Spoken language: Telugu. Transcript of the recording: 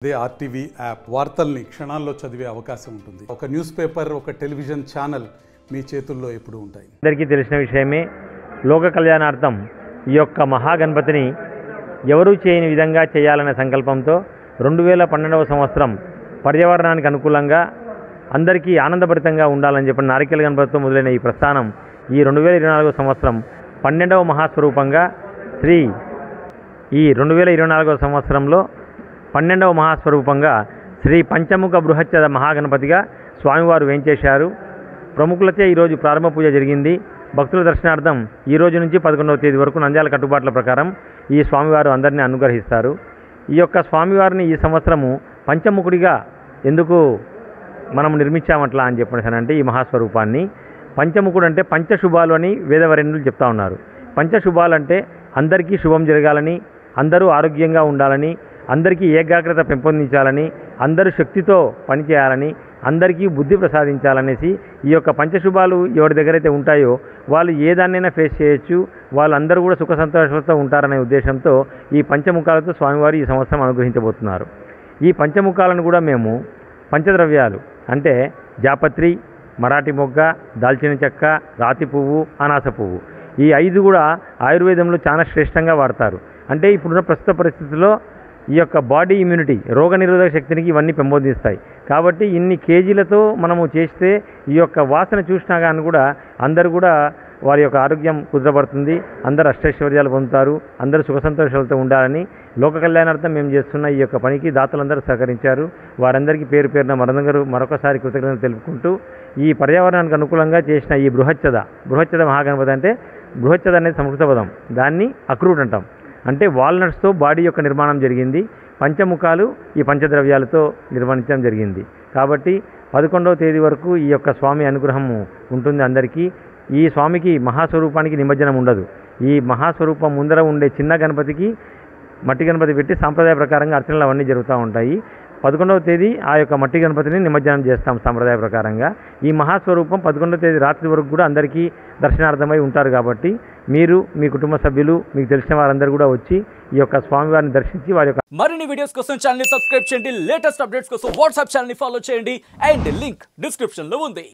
అదే ఆర్టీవీ యాప్ వార్తల్ని క్షణాల్లో చదివే అవకాశం ఉంటుంది. ఒక న్యూస్ పేపర్, ఒక టెలివిజన్ ఛానల్ మీ చేతుల్లో ఎప్పుడూ ఉంటాయి. అందరికీ తెలిసిన విషయమే. లోక కళ్యాణార్థం ఈ యొక్క మహాగణపతిని ఎవరూ చేయని విధంగా చేయాలనే సంకల్పంతో 2012వ సంవత్సరం పర్యావరణానికి అనుకూలంగా అందరికీ ఆనందభరితంగా ఉండాలని చెప్పిన నారికేల గణపతితో మొదలైన ఈ ప్రస్థానం ఈ 2024వ సంవత్సరం 12వ మహాస్వరూపంగా ఈ 2024వ సంవత్సరంలో 12వ మహాస్వరూపంగా శ్రీ పంచముఖ బృహచ్చద మహాగణపతిగా స్వామివారు వేంచేశారు. ప్రముఖులచే ఈరోజు ప్రారంభ పూజ జరిగింది. భక్తుల దర్శనార్థం ఈ రోజు నుంచి 11వ తేదీ వరకు నంద్యాల కట్టుబాట్ల ప్రకారం ఈ స్వామివారు అందరినీ అనుగ్రహిస్తారు. ఈ యొక్క స్వామివారిని ఈ సంవత్సరము పంచముఖుడిగా ఎందుకు మనం నిర్మించామట్లా అని చెప్పేసానంటే, ఈ మహాస్వరూపాన్ని పంచముఖుడు అంటే పంచశుభాలు అని వేదవరేణ్యులు చెప్తా ఉన్నారు. పంచశుభాలు అంటే అందరికీ శుభం జరగాలని, అందరూ ఆరోగ్యంగా ఉండాలని, అందరికీ ఏకాగ్రత పెంపొందించాలని, అందరూ శక్తితో పనిచేయాలని, అందరికీ బుద్ధి ప్రసాదించాలనేసి ఈ యొక్క పంచశుభాలు ఎవరి దగ్గర అయితే ఉంటాయో వాళ్ళు ఏదాన్నైనా ఫేస్ చేయొచ్చు, వాళ్ళందరూ కూడా సుఖ సంతోషాలతో ఉంటారనే ఉద్దేశంతో ఈ పంచముఖాలతో స్వామివారు ఈ సంవత్సరం అనుగ్రహించబోతున్నారు. ఈ పంచముఖాలను కూడా మేము పంచద్రవ్యాలు అంటే జాపత్రి, మరాఠీ మొగ్గ, దాల్చిన చెక్క, రాతి పువ్వు, అనాస పువ్వు, ఈ 5 కూడా ఆయుర్వేదంలో చాలా శ్రేష్టంగా వాడతారు. అంటే ఇప్పుడున్న ప్రస్తుత పరిస్థితుల్లో ఈ యొక్క బాడీ ఇమ్యూనిటీ, రోగనిరోధక శక్తికి ఇవన్నీ పెంపొందిస్తాయి. కాబట్టి ఇన్ని కేజీలతో మనము చేస్తే ఈ యొక్క వాసన చూసినా కానీ కూడా అందరూ కూడా వారి యొక్క ఆరోగ్యం కుదురపడుతుంది, అందరూ అష్టైశ్వర్యాలు పొందుతారు, అందరూ సుఖ సంతోషాలతో ఉండాలని లోక కళ్యాణార్థం మేము చేస్తున్న ఈ యొక్క పనికి దాతలందరూ సహకరించారు. వారందరికీ పేరు పేరున మరొకసారి కృతజ్ఞతలు తెలుపుకుంటూ, ఈ పర్యావరణానికి అనుకూలంగా చేసిన ఈ బృహచ్చద మహాగణపతి అంటే బృహచ్చద అనేది సంస్కృత పదం, దాన్ని అక్రూట్ అంటాం. అంటే వాల్నట్స్తో బాడీ యొక్క నిర్మాణం జరిగింది. పంచముఖాలు ఈ పంచద్రవ్యాలతో నిర్మించడం జరిగింది. కాబట్టి 11వ తేదీ వరకు ఈ యొక్క స్వామి అనుగ్రహం ఉంటుంది అందరికీ. ఈ స్వామికి మహాస్వరూపానికి నిమజ్జనం ఉండదు. ఈ మహాస్వరూపం ముందర ఉండే చిన్న గణపతికి మట్టి గణపతి పెట్టి సాంప్రదాయ ప్రకారంగా అర్చనలు అవన్నీ జరుగుతూ ఉంటాయి. 11వ తేదీ ఆ యొక్క మట్టి గణపతిని నిమజ్జనం చేస్తాం సాంప్రదాయ ప్రకారంగా. ఈ మహాస్వరూపం 11వ తేదీ రాత్రి వరకు కూడా అందరికీ దర్శనార్థమై ఉంటారు. కాబట్టి మీరు, మీ కుటుంబ సభ్యులు, మీకు తెలిసిన వారందరూ కూడా వచ్చి ఈ యొక్క స్వామివారిని దర్శించి వారి యొక్క మరిన్ని వీడియోస్ కోసం ఛానల్ ని సబ్స్క్రైబ్ చేయండి. లేటెస్ట్ అప్డేట్స్ కోసం వాట్సాప్ ఛానల్ ని ఫాలో చేయండి. అండ్ లింక్ డిస్క్రిప్షన్ లో ఉంది.